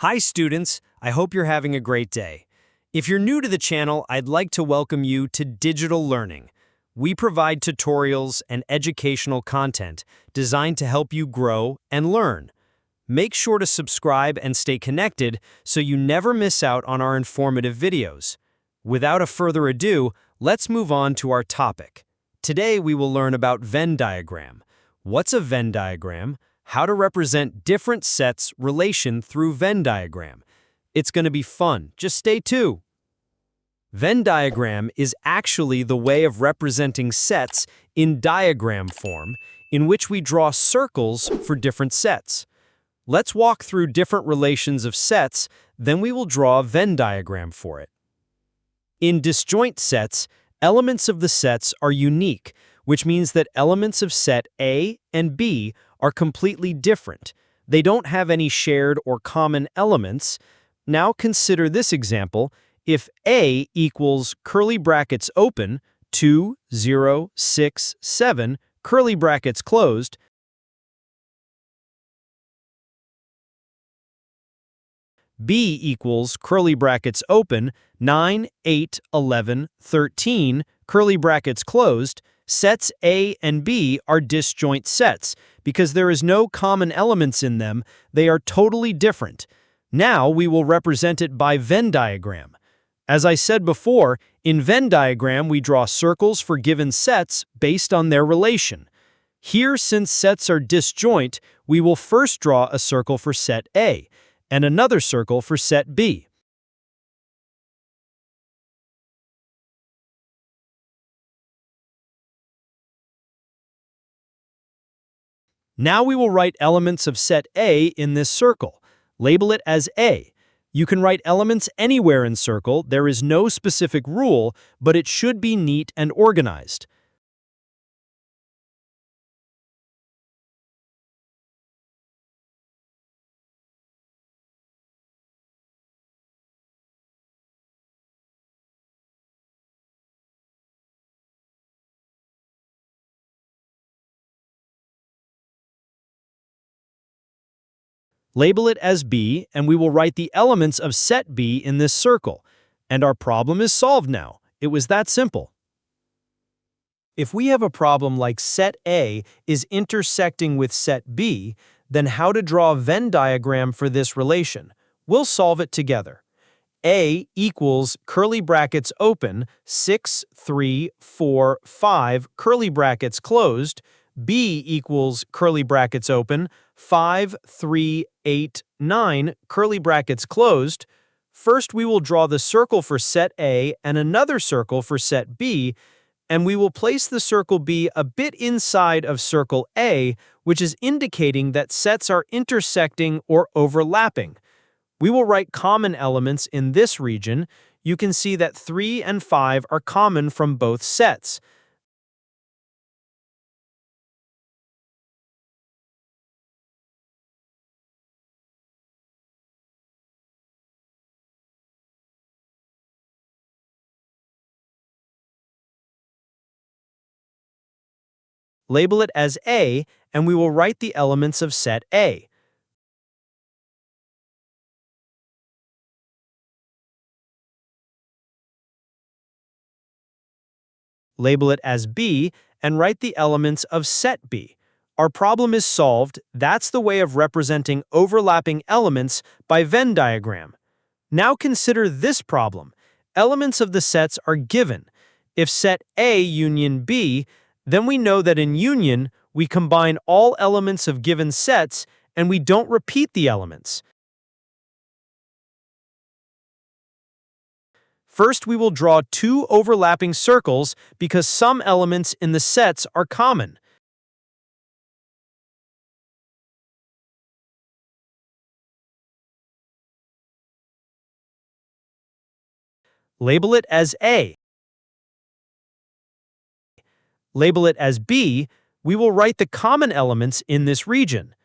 Hi students, I hope you're having a great day. If you're new to the channel, I'd like to welcome you to Digital Learning. We provide tutorials and educational content designed to help you grow and learn. Make sure to subscribe and stay connected so you never miss out on our informative videos. Without a further ado, let's move on to our topic. Today we will learn about Venn diagram. What's a Venn diagram? How to represent different sets relation through Venn diagram. It's going to be fun. Just stay tuned. Venn diagram is actually the way of representing sets in diagram form, in which we draw circles for different sets. Let's walk through different relations of sets, then we will draw a Venn diagram for it. In disjoint sets, elements of the sets are unique, which means that elements of set A and B are completely different. They don't have any shared or common elements. Now consider this example. If A equals curly brackets open, 2, 0, 6, 7, curly brackets closed, B equals curly brackets open, 9, 8, 11, 13, curly brackets closed, sets A and B are disjoint sets. Because there is no common elements in them, they are totally different. Now we will represent it by Venn diagram. As I said before, in Venn diagram we draw circles for given sets based on their relation. Here, since sets are disjoint, we will first draw a circle for set A and another circle for set B. Now we will write elements of set A in this circle. Label it as A. You can write elements anywhere in circle. There is no specific rule, but it should be neat and organized. Label it as B, and we will write the elements of set B in this circle. And our problem is solved now. It was that simple. If we have a problem like set A is intersecting with set B, then how to draw a Venn diagram for this relation? We'll solve it together. A equals curly brackets open, 6, 3, 4, 5, curly brackets closed. B equals curly brackets open, 5, 3, 8, 9, curly brackets closed. First, we will draw the circle for set A and another circle for set B, and we will place the circle B a bit inside of circle A, which is indicating that sets are intersecting or overlapping. We will write common elements in this region. You can see that 3 and 5 are common from both sets. Label it as A, and we will write the elements of set A. Label it as B, and write the elements of set B. Our problem is solved. That's the way of representing overlapping elements by Venn diagram. Now consider this problem. Elements of the sets are given. If set A union B, then we know that in union, we combine all elements of given sets and we don't repeat the elements. First, we will draw two overlapping circles because some elements in the sets are common. Label it as A. Label it as B. We will write the common elements in this region.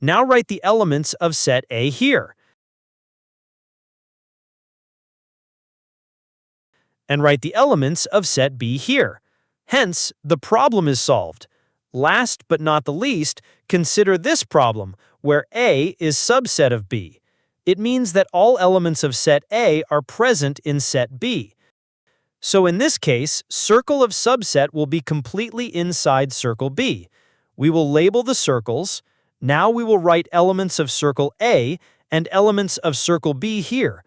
Now write the elements of set A here. And write the elements of set B here. Hence, the problem is solved. Last but not the least, consider this problem, where A is subset of B. It means that all elements of set A are present in set B. So in this case, circle of subset will be completely inside circle B. We will label the circles. Now we will write elements of circle A and elements of circle B here.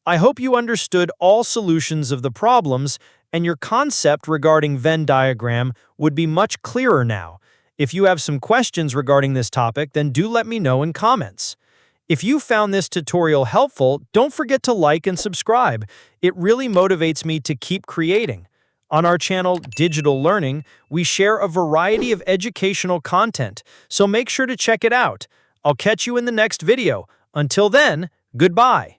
I hope you understood all solutions of the problems, and your concept regarding Venn diagram would be much clearer now. If you have some questions regarding this topic, then do let me know in comments. If you found this tutorial helpful, don't forget to like and subscribe. It really motivates me to keep creating. On our channel, Digital Learning, we share a variety of educational content, so make sure to check it out. I'll catch you in the next video. Until then, goodbye.